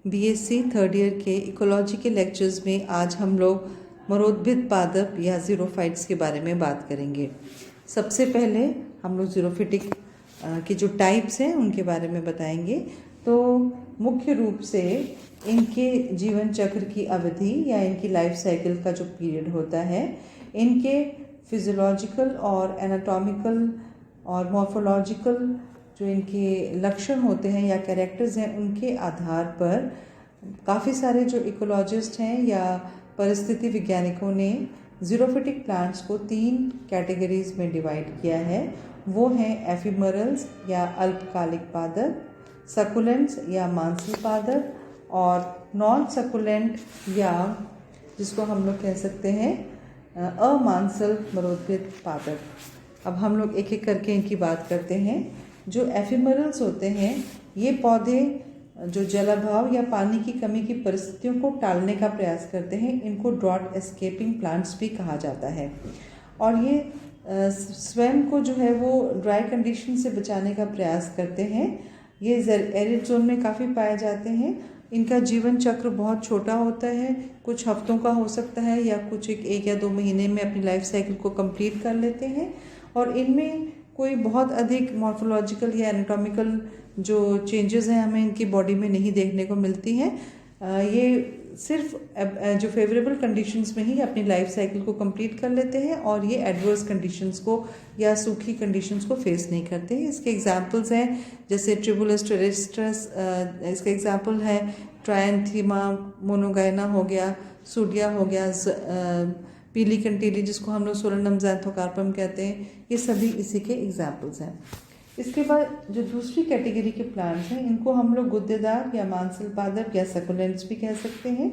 BSc third year के ecology के lectures में आज हम लोग मरोद्भिद पादप या ज़ीरोफाइट्स के बारे में बात करेंगे। सबसे पहले हम लोग ज़ीरोफिटिक के जो टाइप्स हैं उनके बारे में बताएंगे। तो मुख्य रूप से इनके जीवन चक्र की अवधि या इनकी लाइफ साइकिल का जो पीरियड होता है, इनके फिजियोलॉजिकल और एनाटॉमिकल और मॉर्फोलॉजिकल जो इनके लक्षण होते हैं या कैरेक्टर्स हैं, उनके आधार पर काफ़ी सारे जो इकोलॉजिस्ट हैं या परिस्थिति वैज्ञानिकों ने ज़ीरोफिटिक प्लांट्स को 3 कैटेगरीज में डिवाइड किया है। वो हैं एफिमरल्स या अल्पकालिक पादप, सकुलेंट्स या मांसल पादप, और नॉन सकुलेंट या जिसको हम लोग कह सकते हैं अमांसल मरोद्भिद पादप। अब हम लोग एक एक करके इनकी बात करते हैं। जो एफिमरल्स होते हैं, ये पौधे जो जलाभाव या पानी की कमी की परिस्थितियों को टालने का प्रयास करते हैं, इनको ड्रॉट एस्केपिंग प्लांट्स भी कहा जाता है। और ये स्वयं को जो है वो ड्राई कंडीशन से बचाने का प्रयास करते हैं। ये एरिड जोन में काफ़ी पाए जाते हैं। इनका जीवन चक्र बहुत छोटा होता है, कुछ हफ्तों का हो सकता है या कुछ एक या 2 महीने में अपनी लाइफ साइकिल को कंप्लीट कर लेते हैं। और इनमें कोई बहुत अधिक मॉर्फोलॉजिकल या एनाटॉमिकल जो चेंजेस हैं हमें इनकी बॉडी में नहीं देखने को मिलती हैं। ये सिर्फ जो फेवरेबल कंडीशंस में ही अपनी लाइफ साइकिल को कंप्लीट कर लेते हैं और ये एडवर्स कंडीशंस को या सूखी कंडीशंस को फेस नहीं करते। इसके एग्जांपल्स हैं जैसे ट्रिबुलस टेरेस्ट्रस, इसका एग्जांपल है ट्रायंथीमा मोनोगाइना हो गया, सूडिया हो गया, पीली कंटीली जिसको हम लोग सोलेनम ज़ैंथोकार्पम कहते हैं। ये सभी इसी के एग्जाम्पल्स हैं। इसके बाद जो दूसरी कैटेगरी के प्लांट्स हैं, इनको हम लोग गुद्देदार या मांसल पादप या सकुलेंट्स भी कह सकते हैं।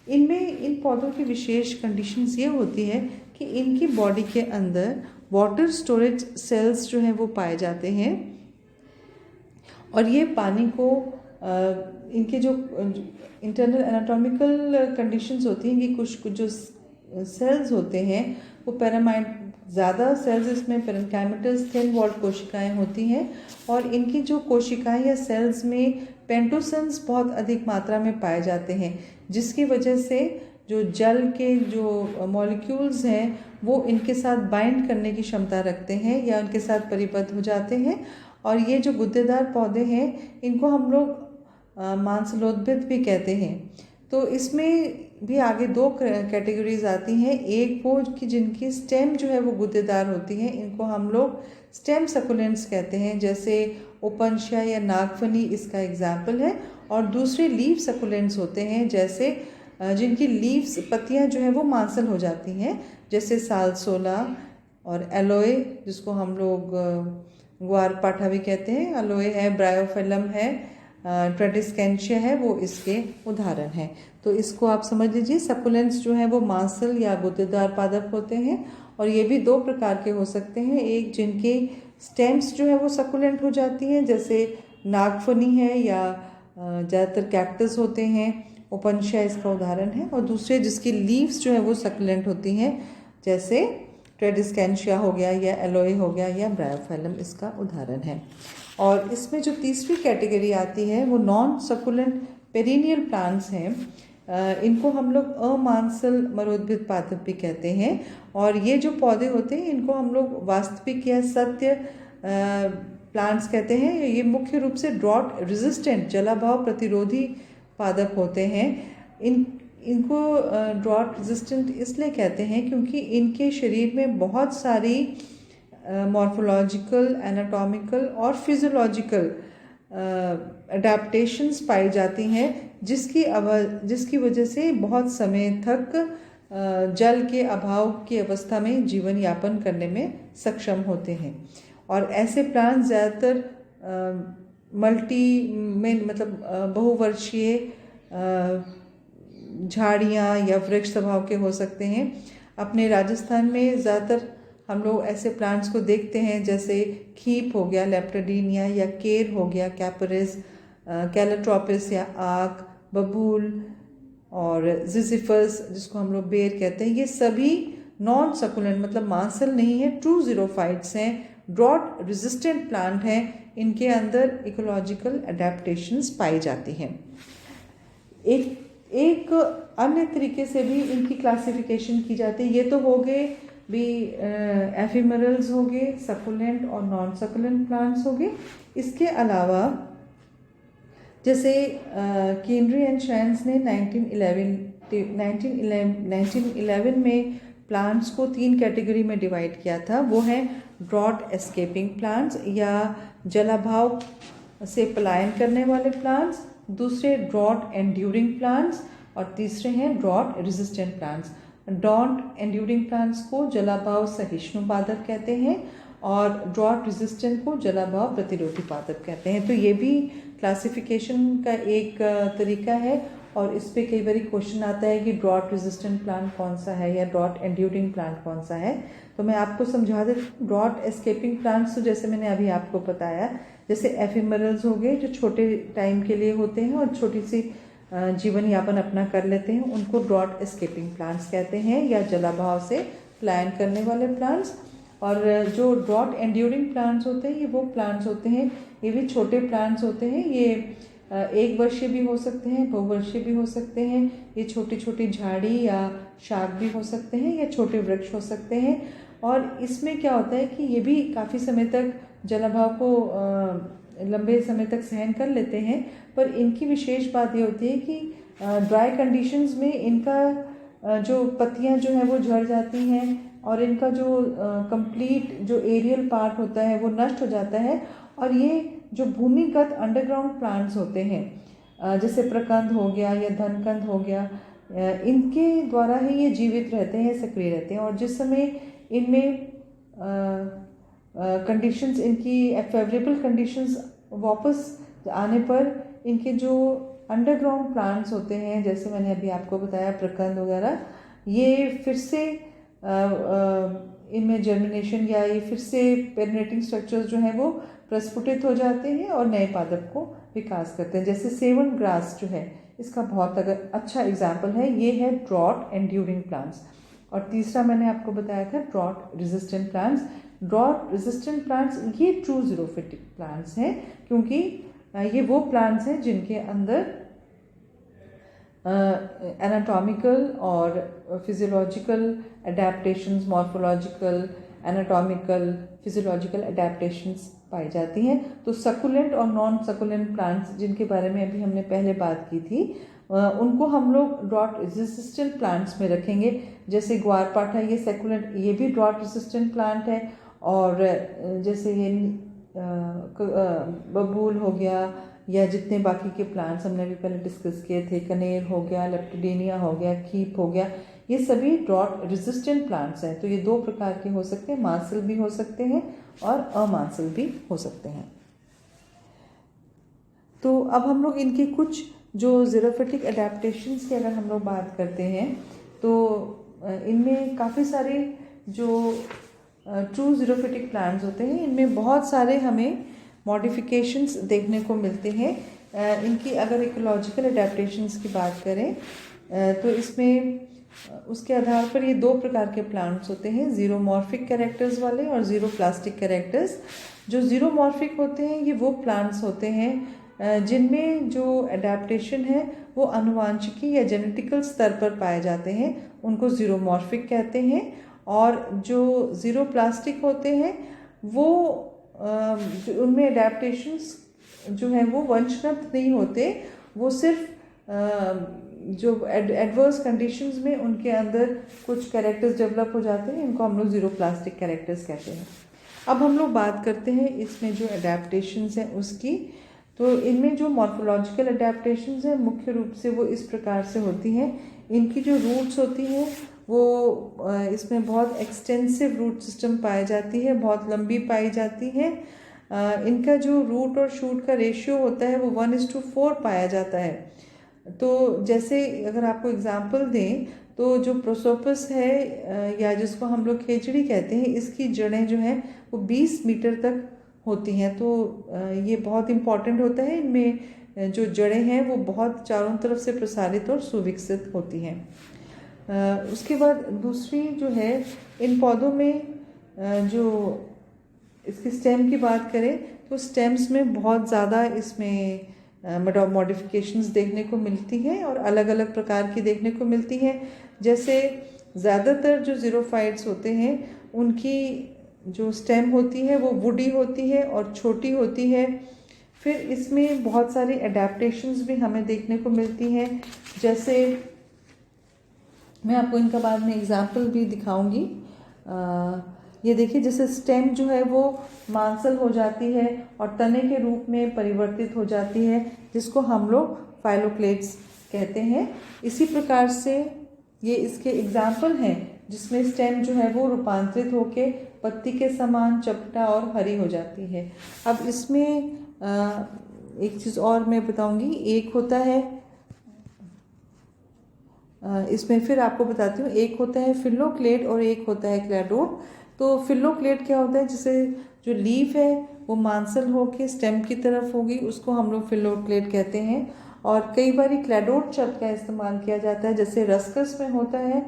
इनमें इन पौधों की विशेष कंडीशंस ये होती है कि इनकी बॉडी के अंदर वाटर स्टोरेज सेल्स जो हैं वो पाए जाते हैं, और ये पानी को इनके जो इंटरनल एनाटॉमिकल कंडीशंस होती हैं कि कुछ जो सेल्स होते हैं वो ज़्यादा सेल्स इसमें पेरेन्काइमेटस थिन वॉल्ड कोशिकाएं होती हैं, और इनकी जो कोशिकाएं या सेल्स में पेंटोसन्स बहुत अधिक मात्रा में पाए जाते हैं, जिसकी वजह से जो जल के जो मॉलिक्यूल्स हैं वो इनके साथ बाइंड करने की क्षमता रखते हैं या उनके साथ परिबद्ध हो जाते हैं। और ये जो गुद्देदार पौधे हैं, इनको हम लोग मांसलोद्भिद भी कहते हैं। तो इसमें भी आगे 2 कैटेगरीज आती हैं। एक वो कि जिनकी स्टेम जो है वो गुद्देदार होती हैं, इनको हम लोग स्टेम सकुलेंट्स कहते हैं, जैसे ओपनशिया या नागफनी इसका एग्जाम्पल है। और दूसरे लीफ सकुलेंट्स होते हैं, जैसे जिनकी लीव्स पत्तियां जो है वो मांसल हो जाती हैं, जैसे सालसोला और एलोए जिसको हम लोग ग्वारपाठा भी कहते हैं। एलोए है, ब्रायोफिलम है, ट्रेडिस्केंशिया है, वो इसके उदाहरण हैं। तो इसको आप समझ लीजिए, सकुलेंट्स जो हैं वो मांसल या गुद्देदार पादप होते हैं, और ये भी 2 प्रकार के हो सकते हैं। एक जिनकी स्टेम्स जो है वो सकुलेंट हो जाती हैं, जैसे नागफनी है या ज़्यादातर कैक्टस होते हैं, ओपनशिया इसका उदाहरण है। और दूसरे जिसकी लीव्स जो है वो सकुलेंट होती हैं, जैसे ट्रेडिस्केंशिया हो गया या एलोए हो गया या ब्रायोफिलम इसका उदाहरण है। और इसमें जो तीसरी कैटेगरी आती है वो नॉन सकुलेंट पेरिनियल प्लांट्स हैं। इनको हम लोग अमांसल मरोद्भिद पादप भी कहते हैं। और ये जो पौधे होते हैं इनको हम लोग वास्तविक या सत्य प्लांट्स कहते हैं। ये मुख्य रूप से ड्रॉट रेजिस्टेंट जलाभाव प्रतिरोधी पादप होते हैं। इनको ड्रॉट रेजिस्टेंट इसलिए कहते हैं क्योंकि इनके शरीर में बहुत सारी मॉर्फोलॉजिकल, एनाटॉमिकल और फिजियोलॉजिकल अडेप्टेशंस पाई जाती हैं, जिसकी वजह से बहुत समय तक जल के अभाव की अवस्था में जीवन यापन करने में सक्षम होते हैं। और ऐसे प्लांट ज़्यादातर बहुवर्षीय झाड़ियाँ या वृक्ष स्वभाव के हो सकते हैं। अपने राजस्थान में ज़्यादातर हम लोग ऐसे प्लांट्स को देखते हैं, जैसे खीप हो गया लेप्टोडीनिया, या केर हो गया कैपरिस, कैलोट्रोपिस या आक, बबूल और जिजिफस जिसको हम लोग बेर कहते हैं। ये सभी नॉन सकुलेंट मतलब मांसल नहीं है, ट्रू ज़ीरोफाइट्स हैं, ड्रॉट रेजिस्टेंट प्लांट हैं। इनके अंदर इकोलॉजिकल अडेप्टेशंस पाई जाती हैं। एक एक अन्य तरीके से भी इनकी क्लासिफिकेशन की जाती है। ये तो हो गए भी एफिमरल्स हो गए, सकुलेंट और नॉन सकुलेंट प्लांट्स हो गए। इसके अलावा जैसे केंद्री एंड शायन्स ने 1911 में प्लांट्स को 3 कैटेगरी में डिवाइड किया था। वो है ड्रॉट एस्केपिंग प्लांट्स या जलाभाव से पलायन करने वाले प्लांट्स, दूसरे ड्रॉट एंड्यूरिंग प्लांट्स और तीसरे हैं drought resistant plants. Drought enduring plants को जलाभाव सहिष्णु पादप कहते हैं और ड्रॉट रेजिस्टेंट को जलाभाव प्रतिरोधी पादप कहते हैं। तो ये भी क्लासिफिकेशन का एक तरीका है और इस पे कई बार क्वेश्चन आता है कि ड्रॉट रेजिस्टेंट प्लांट कौन सा है या ड्रॉट एंड्यूरिंग प्लांट कौन सा है। तो मैं आपको समझा देती हूँ। ड्रॉट एस्केपिंग प्लांट्स तो जैसे मैंने अभी आपको बताया, जैसे एफिमरल्स हो गए जो छोटे टाइम के लिए होते हैं और छोटी सी जीवन यापन अपना कर लेते हैं, उनको ड्रॉट एस्केपिंग प्लांट्स कहते हैं या जलाभाव से पलायन करने वाले प्लांट्स। और जो ड्रॉट एंड्यूरिंग प्लांट्स होते हैं ये वो प्लांट्स होते हैं, ये भी छोटे प्लांट्स होते हैं। ये 1 वर्षीय भी हो सकते हैं, बहुवर्षीय भी हो सकते हैं। ये छोटी छोटी झाड़ी या शाख भी हो सकते हैं या छोटे वृक्ष हो सकते हैं। और इसमें क्या होता है कि ये भी काफ़ी समय तक जलाभाव को लंबे समय तक सहन कर लेते हैं, पर इनकी विशेष बात ये होती है कि ड्राई कंडीशंस में इनका जो पत्तियां जो हैं वो झड़ जाती हैं और इनका जो कंप्लीट जो एरियल पार्ट होता है वो नष्ट हो जाता है। और ये जो भूमिगत अंडरग्राउंड प्लांट्स होते हैं जैसे प्रकंद हो गया या धनकंद हो गया, इनके द्वारा ही ये जीवित रहते हैं, सक्रिय रहते हैं। और जिस समय इनमें कंडीशंस इनकी फेवरेबल कंडीशंस वापस आने पर इनके जो अंडरग्राउंड प्लांट्स होते हैं, जैसे मैंने अभी आपको बताया प्रकंद वगैरह, ये फिर से इनमें जर्मिनेशन या ये फिर से पेरिनेटिंग स्ट्रक्चर्स जो हैं वो प्रस्फुटित हो जाते हैं और नए पादप को विकास करते हैं। जैसे सेवन ग्रास जो है इसका बहुत अगर अच्छा एग्जाम्पल है, ये है ड्रॉट एंड्यूरिंग प्लांट्स। और तीसरा मैंने आपको बताया था drought resistant plants. Drought resistant plants ये ट्रू जीरोफिटिक प्लांट्स हैं, क्योंकि ये वो प्लांट्स हैं जिनके अंदर एनाटॉमिकल और physiological adaptations, morphological, anatomical, physiological adaptations पाई जाती हैं। तो सकुलेंट और नॉन सकुलेंट प्लांट्स जिनके बारे में अभी हमने पहले बात की थी, उनको हम लोग ड्रॉट रेजिस्टेंट प्लांट्स में रखेंगे। जैसे ग्वारपाठा ये सकुलेंट, ये भी ड्रॉट रेजिस्टेंट प्लांट है। और जैसे ये बबूल हो गया या जितने बाकी के प्लांट्स हमने अभी पहले डिस्कस किए थे, कनेर हो गया, लेप्टिडेनिया हो गया, खीप हो गया, ये सभी ड्रॉट रेजिस्टेंट प्लांट्स हैं। तो ये 2 प्रकार के हो सकते हैं, मांसल भी हो सकते हैं और अमांसल भी हो सकते हैं। तो अब हम लोग इनके कुछ जो जीरोफिटिक एडेप्टेशंस की अगर हम लोग बात करते हैं तो इनमें काफ़ी सारे जो ट्रू जीरोफिटिक प्लांट्स होते हैं इनमें बहुत सारे हमें मॉडिफिकेशंस देखने को मिलते हैं। इनकी अगर इकोलॉजिकल एडेप्टेशंस की बात करें तो इसमें उसके आधार पर ये 2 प्रकार के प्लांट्स होते हैं, जीरोमॉर्फिक कैरेक्टर्स वाले और जीरोप्लास्टिक कैरेक्टर्स। जो जीरोमॉर्फिक होते हैं ये वो प्लांट्स होते हैं जिनमें जो एडेप्टेशन है वो आनुवांशिकी या जेनेटिकल स्तर पर पाए जाते हैं, उनको जीरोमॉर्फिक कहते हैं। और जो जीरोप्लास्टिक होते हैं वो उनमें एडेप्टेशंस जो हैं वो वंशगत नहीं होते, वो सिर्फ जो एडवर्स कंडीशंस में उनके अंदर कुछ कैरेक्टर्स डेवलप हो जाते हैं, इनको हम लोग जीरोप्लास्टिक कैरेक्टर्स कहते हैं। अब हम लोग बात करते हैं इसमें जो एडेप्टेशंस हैं उसकी। तो इनमें जो मॉर्फोलॉजिकल एडेप्टेशंस हैं मुख्य रूप से वो इस प्रकार से होती हैं। इनकी जो रूट्स होती हैं वो इसमें बहुत एक्सटेंसिव रूट सिस्टम पाई जाती है, बहुत लंबी पाई जाती है। इनका जो रूट और शूट का रेशियो होता है वो 1:4 पाया जाता है। तो जैसे अगर आपको एग्जांपल दें तो जो प्रोसोपस है या जिसको हम लोग खेचड़ी कहते हैं, इसकी जड़ें जो हैं वो 20 मीटर तक होती हैं। तो ये बहुत इम्पॉर्टेंट होता है, इनमें जो जड़ें हैं वो बहुत चारों तरफ से प्रसारित और सुविकसित होती हैं। उसके बाद दूसरी जो है इन पौधों में जो इसकी स्टेम की बात करें तो स्टेम्स में बहुत ज़्यादा इसमें मॉडिफिकेशंस देखने को मिलती है और अलग अलग प्रकार की देखने को मिलती है। जैसे ज़्यादातर जो ज़ीरोफाइट्स होते हैं उनकी जो स्टेम होती है वो वुडी होती है और छोटी होती है। फिर इसमें बहुत सारी एडेप्टेशंस भी हमें देखने को मिलती हैं, जैसे मैं आपको इनका बाद में एग्जाम्पल भी दिखाऊंगी। ये देखिए, जैसे स्टेम जो है वो मांसल हो जाती है और तने के रूप में परिवर्तित हो जाती है, जिसको हम लोग फाइलोक्लेट्स कहते हैं। इसी प्रकार से ये इसके एग्जाम्पल हैं जिसमें स्टेम जो है वो रूपांतरित होके पत्ती के समान चपटा और हरी हो जाती है। अब इसमें एक चीज़ और मैं बताऊंगी। एक होता है, इसमें फिर आपको बताती हूँ, एक होता है फिलोक्लेट और एक होता है क्लैडोड। तो फिलोक्लेट क्या होता है, जैसे जो लीफ है वो मांसल होके स्टेम की तरफ होगी, उसको हम लोग फिलोक्लेट कहते हैं। और कई बार क्लैडोड शब्द का इस्तेमाल किया जाता है, जैसे रस्कस में होता है।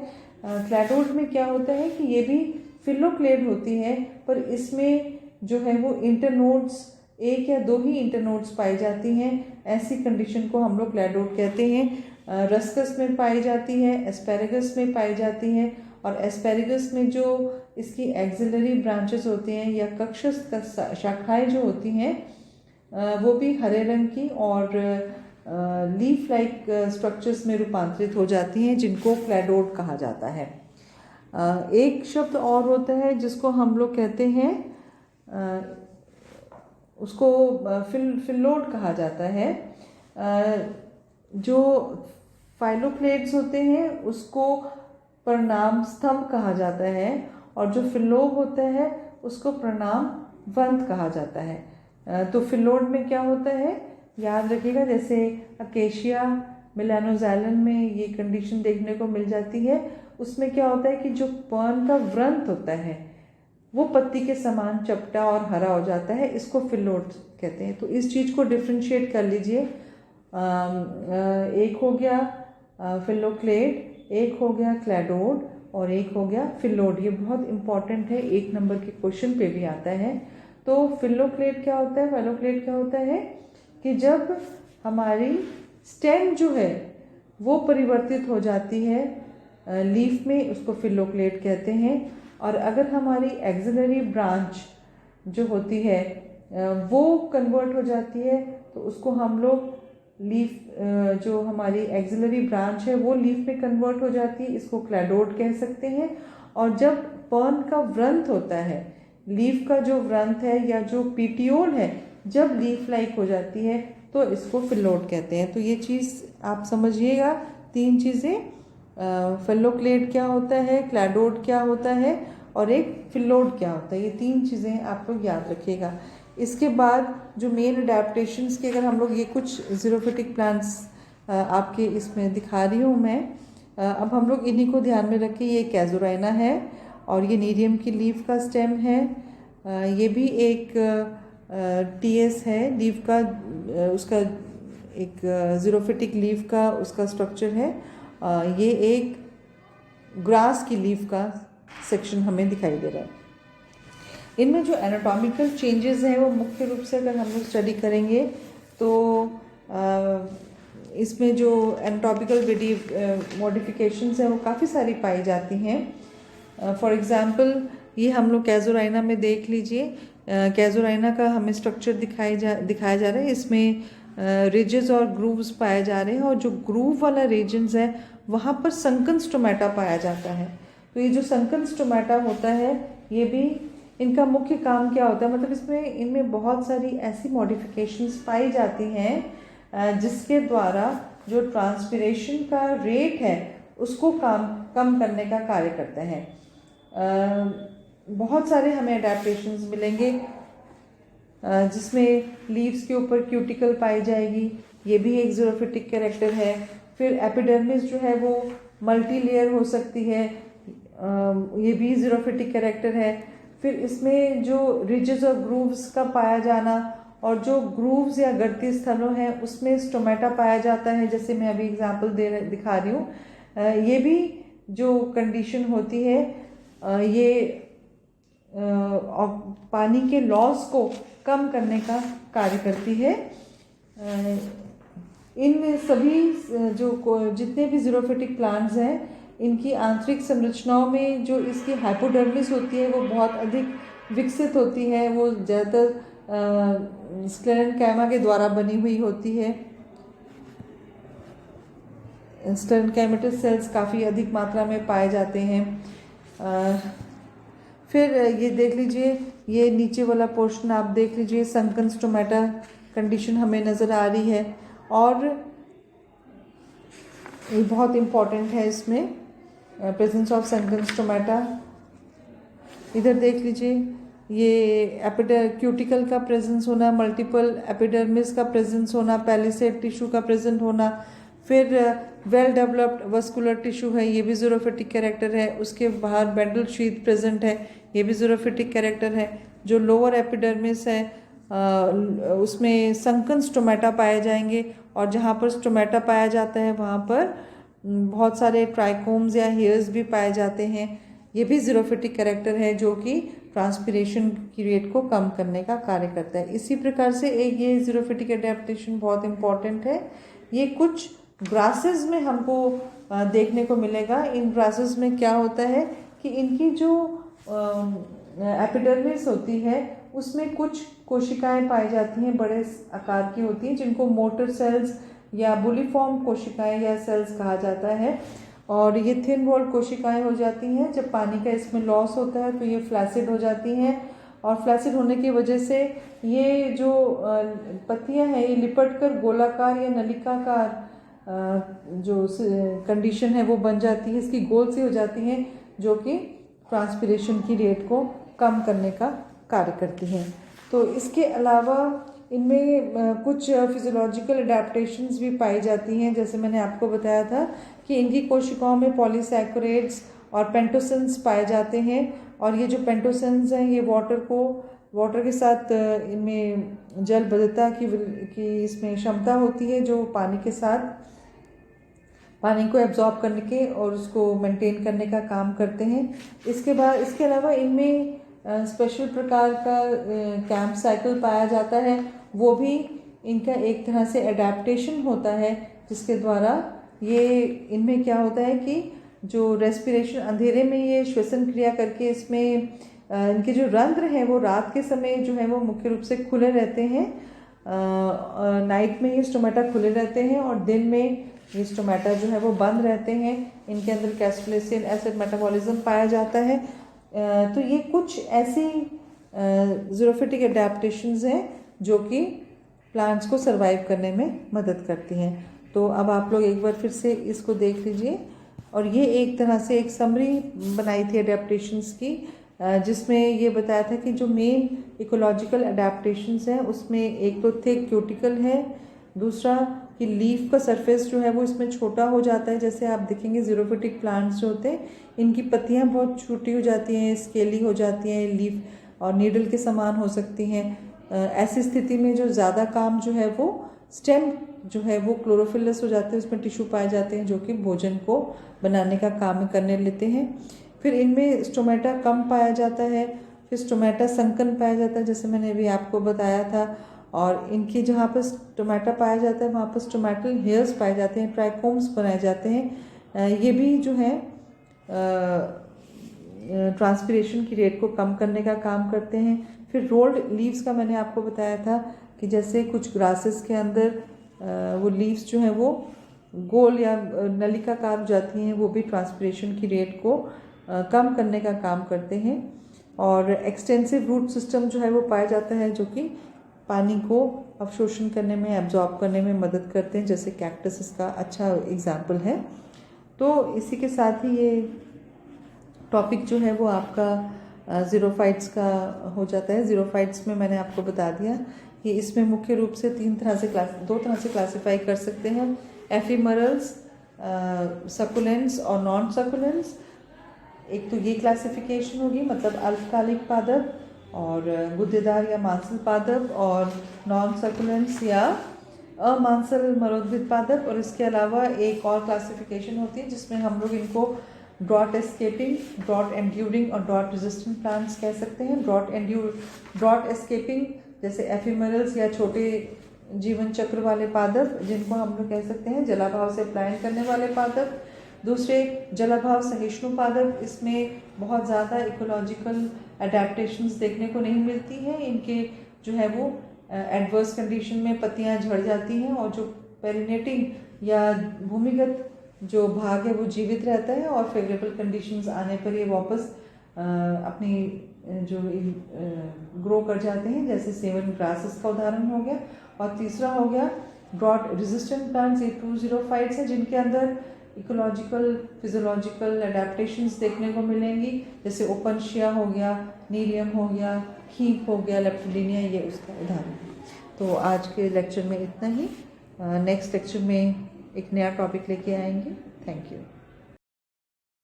क्लैडोड में क्या होता है कि ये भी फिलोक्लेट होती है, पर इसमें जो है वो इंटरनोड्स, एक या दो ही इंटरनोड्स पाई जाती हैं। ऐसी कंडीशन को हम लोग क्लैडोड कहते हैं। रस्कस में पाई जाती है, एस्पेरेगस में पाई जाती है। और एस्पेरेगस में जो इसकी एक्सिलरी ब्रांचेस होती हैं या कक्षस्थ शाखाएं जो होती हैं, वो भी हरे रंग की और लीफ लाइक स्ट्रक्चर्स में रूपांतरित हो जाती हैं, जिनको क्लैडोड कहा जाता है। एक शब्द और होता है जिसको हम लोग कहते हैं, उसको फिलोड कहा जाता है। जो फाइलोक्लेट्स होते हैं उसको प्रणाम स्तंभ कहा जाता है, और जो फिलोब होता है उसको प्रणाम वंत कहा जाता है। तो फिलोड में क्या होता है याद रखिएगा, जैसे अकेशिया मेलानोज़ैलन में ये कंडीशन देखने को मिल जाती है। उसमें क्या होता है कि जो पर्न का व्रंत होता है वो पत्ती के समान चपटा और हरा हो जाता है, इसको फिलोड कहते हैं। तो इस चीज़ को डिफ्रेंशिएट कर लीजिए। एक हो गया फिलोक्लेट, एक हो गया क्लैडोड और एक हो गया फिलोड। ये बहुत इंपॉर्टेंट है, 1 नंबर के क्वेश्चन पे भी आता है। तो फिलोक्लेट क्या होता है, फाइलोक्लेट क्या होता है कि जब हमारी स्टेम जो है वो परिवर्तित हो जाती है लीफ में, उसको फिलोक्लेट कहते हैं। और अगर हमारी एक्सिलरी ब्रांच जो होती है वो कन्वर्ट हो जाती है, तो उसको हम लोग लीफ, जो हमारी एक्सिलरी ब्रांच है वो लीफ में कन्वर्ट हो जाती है, इसको क्लैडोड कह सकते हैं। और जब पर्न का व्रंत होता है, लीफ का जो व्रंत है या जो पीटियोल है, जब लीफ लाइक हो जाती है तो इसको फिलोड कहते हैं। तो ये चीज़ आप समझिएगा, 3 चीज़ें, फिलोक्लेट क्या होता है, क्लैडोड क्या होता है और एक फिलोड क्या होता है, ये 3 चीज़ें आप लोग याद रखिएगा। इसके बाद जो मेन अडेप्टेशंस के, अगर हम लोग ये कुछ ज़ीरोफिटिक प्लांट्स आपके इसमें दिखा रही हूँ मैं, अब हम लोग इन्हीं को ध्यान में रखें। ये कैजुराइना है और ये नीरियम की लीफ का स्टेम है। ये भी एक टीएस है, लीफ का उसका एक ज़ीरोफिटिक लीफ का उसका स्ट्रक्चर है। ये एक ग्रास की लीफ का सेक्शन हमें दिखाई दे रहा है। इनमें जो एनाटॉमिकल चेंजेस हैं वो मुख्य रूप से अगर हम लोग स्टडी करेंगे तो इसमें जो एनाटॉमिकल मॉडिफिकेशंस हैं वो काफ़ी सारी पाई जाती हैं। फॉर एग्ज़ाम्पल ये हम लोग कैजुराइना में देख लीजिए, कैजुराइना का हमें स्ट्रक्चर दिखाया जा रहा है। इसमें रिजेस और ग्रूव्स पाए जा रहे हैं, और जो ग्रूव वाला रीजन्स है वहाँ पर संकन स्टोमेटा पाया जाता है। तो ये जो संकन स्टोमेटा होता है, ये भी इनका मुख्य काम क्या होता है, मतलब इसमें इनमें बहुत सारी ऐसी मॉडिफिकेशंस पाई जाती हैं जिसके द्वारा जो ट्रांसपिरेशन का रेट है उसको कम करने का कार्य करते हैं। बहुत सारे हमें अडेप्टेशंस मिलेंगे जिसमें लीव्स के ऊपर क्यूटिकल पाई जाएगी, ये भी एक ज़ीरोफिटिक कैरेक्टर है। फिर एपिडर्मिस जो है वो मल्टी लेयर हो सकती है, ये भी ज़ीरोफिटिक कैरेक्टर है। फिर इसमें जो रिजेस और ग्रूव्स का पाया जाना, और जो ग्रूव्स या गर्ती स्थलों हैं उसमें स्टोमेटा पाया जाता है, जैसे मैं अभी एग्जांपल दिखा रही हूँ। ये भी जो कंडीशन होती है ये पानी के लॉस को कम करने का कार्य करती है। इन सभी जितने भी ज़ीरोफिटिक प्लांट्स हैं, इनकी आंतरिक संरचनाओं में जो इसकी हाइपोडर्मिस होती है वो बहुत अधिक विकसित होती है। वो ज़्यादातर स्क्लेरेन्काइमा के द्वारा बनी हुई होती है। स्क्लेरेन्काइमेटस सेल्स काफ़ी अधिक मात्रा में पाए जाते हैं। फिर ये देख लीजिए, ये नीचे वाला पोर्शन आप देख लीजिए, संकन स्टोमेटा कंडीशन हमें नज़र आ रही है। और ये बहुत इम्पॉर्टेंट है इसमें प्रेजेंस ऑफ संकन स्टोमेटा। इधर देख लीजिए, ये क्यूटिकल का प्रेजेंस होना, मल्टीपल एपिडर्मिस का प्रेजेंस होना, पैलिसेड टिश्यू का प्रेजेंट होना, फिर वेल डेवलप्ड वस्कुलर टिश्यू है, ये भी ज़ीरोफिटिक कैरेक्टर है। उसके बाहर बेंडल शीथ प्रेजेंट है, ये भी ज़ीरोफिटिक कैरेक्टर है। जो लोअर एपिडर्मिस है उसमें संकन स्टोमेटा पाए जाएंगे, और जहाँ पर स्टोमेटा पाया जाता है वहाँ पर बहुत सारे ट्राइकोम्स या हेयर्स भी पाए जाते हैं। ये भी ज़ीरोफिटिक कैरेक्टर है जो कि ट्रांसपीरेशन की रेट को कम करने का कार्य करता है। इसी प्रकार से एक ये ज़ीरोफिटिक एडेप्टेशन बहुत इम्पॉर्टेंट है। ये कुछ ग्रासेस में हमको देखने को मिलेगा। इन ग्रासेस में क्या होता है कि इनकी जो एपिडर्मिस होती है उसमें कुछ कोशिकाएं पाई जाती हैं, बड़े आकार की होती हैं, जिनको मोटर सेल्स या बुलीफॉर्म कोशिकाएं या सेल्स कहा जाता है। और ये थिन वॉल्ड कोशिकाएं हो जाती हैं। जब पानी का इसमें लॉस होता है तो ये फ्लैसिड हो जाती हैं, और फ्लैसिड होने की वजह से ये जो पत्तियां हैं ये लिपट कर गोलाकार या नलिकाकार जो कंडीशन है वो बन जाती है, इसकी गोल सी हो जाती हैं, जो कि ट्रांसपीरेशन की रेट को कम करने का कार्य करती हैं। तो इसके अलावा इनमें कुछ फिजियोलॉजिकल अडेप्टेशंस भी पाई जाती हैं। जैसे मैंने आपको बताया था कि इनकी कोशिकाओं में पॉलीसैकेराइड्स और पेंटोसिन्स पाए जाते हैं, और ये जो पेंटोसिन्स हैं ये वाटर के साथ इनमें जलबद्धता की इसमें क्षमता होती है, जो पानी के साथ पानी को एब्जॉर्ब करने के और उसको मेंटेन करने का काम करते हैं। इसके अलावा इनमें स्पेशल प्रकार का कैंप साइकिल पाया जाता है, वो भी इनका एक तरह से एडेप्टेशन होता है, जिसके द्वारा ये इनमें क्या होता है कि जो रेस्पिरेशन, अंधेरे में ये श्वसन क्रिया करके इसमें इनके जो रंध्र हैं वो रात के समय जो है वो मुख्य रूप से खुले रहते हैं। नाइट में ये स्टोमेटा खुले रहते हैं और दिन में ये स्टोमेटा जो है वो बंद रहते हैं। इनके अंदर कैस्टोलेसिन एसिड मेटाबॉलिज्म पाया जाता है। तो ये कुछ ऐसी ज़ीरोफिटिक एडेप्टेशंस हैं जो कि प्लांट्स को सरवाइव करने में मदद करती हैं। तो अब आप लोग एक बार फिर से इसको देख लीजिए, और ये एक तरह से एक समरी बनाई थी एडेप्टेशंस की, जिसमें ये बताया था कि जो मेन इकोलॉजिकल एडेप्टेशंस हैं उसमें एक तो थिक क्यूटिकल है, दूसरा कि लीफ का सरफेस जो है वो इसमें छोटा हो जाता है। जैसे आप देखेंगे ज़ीरोफिटिक प्लांट्स जो होते हैं इनकी पत्तियां बहुत छोटी हो जाती हैं, स्केली हो जाती हैं, लीफ और नीडल के समान हो सकती हैं। ऐसी स्थिति में जो ज़्यादा काम जो है वो स्टेम जो है वो क्लोरोफिलस हो जाते हैं, उसमें टिश्यू पाए जाते हैं जो कि भोजन को बनाने का काम करने लेते हैं। फिर इनमें स्टोमेटा कम पाया जाता है, फिर स्टोमेटा संकन पाया जाता है, जैसे मैंने अभी आपको बताया था। और इनकी जहाँ पर स्टोमेटा पाया जाता है वहाँ पर स्टोमेटल हेयर्स पाए जाते हैं, ट्राइकोम्स बनाए जाते हैं। ये भी जो है ट्रांसपीरेशन की रेट को कम करने का काम करते हैं। फिर रोल्ड लीव्स का मैंने आपको बताया था कि जैसे कुछ ग्रासेस के अंदर वो लीव्स जो हैं वो गोल या नलिकाकार हो जाती हैं, वो भी ट्रांसपीरेशन की रेट को कम करने का काम करते हैं। और एक्सटेंसिव रूट सिस्टम जो है वो पाया जाता है, जो कि पानी को अवशोषण करने में, एब्जॉर्ब करने में मदद करते हैं, जैसे कैक्टस इसका अच्छा एग्जाम्पल है। तो इसी के साथ ही ये टॉपिक जो है वो आपका ज़ीरोफाइट्स का हो जाता है। ज़ीरोफाइट्स में मैंने आपको बता दिया कि इसमें मुख्य रूप से दो तरह से क्लासिफाई कर सकते हैं, एफिमरल्स, सकुलेंट्स और नॉन सकुलेंट्स। एक तो ये क्लासिफिकेशन होगी, मतलब अल्पकालिक पादप और गुद्देदार या मांसल पादप, और नॉन सकुलेंट्स या अमांसल मरोद्भिद पादप। और इसके अलावा एक और क्लासिफिकेशन होती है जिसमें हम लोग इनको ड्रॉट एस्केपिंग, ड्रॉट एंड्यूरिंग और ड्रॉट रेजिस्टेंट प्लांट्स कह सकते हैं। ड्रॉट एस्केपिंग जैसे एफिमरल्स या छोटे जीवन चक्र वाले पादप, जिनको हम लोग कह सकते हैं जलाभाव से पलायन करने वाले पादप। दूसरे जलाभाव सहिष्णु पादप, इसमें बहुत ज़्यादा इकोलॉजिकल अडेप्टेशंस देखने को नहीं मिलती हैं। इनके जो है वो एडवर्स कंडीशन में पत्तियां झड़ जाती हैं और जो पेरिनेटिंग या भूमिगत जो भाग है वो जीवित रहता है और फेवरेबल कंडीशंस आने पर ये वापस अपनी जो ग्रो कर जाते हैं, जैसे सेवन ग्रासेस का उदाहरण हो गया। और तीसरा हो गया ड्रॉट रेजिस्टेंट प्लांट्स, ये 2 ज़ीरोफाइट्स हैं जिनके अंदर इकोलॉजिकल फिजियोलॉजिकल अडेप्टेशंस देखने को मिलेंगी, जैसे ओपनशिया हो गया, नीरियम हो गया, हीप हो गया, लेप्टिलिनिया, ये उसका उदाहरण है। तो आज के लेक्चर में इतना ही। नेक्स्ट लेक्चर में एक नया टॉपिक लेके आएंगे। Thank you.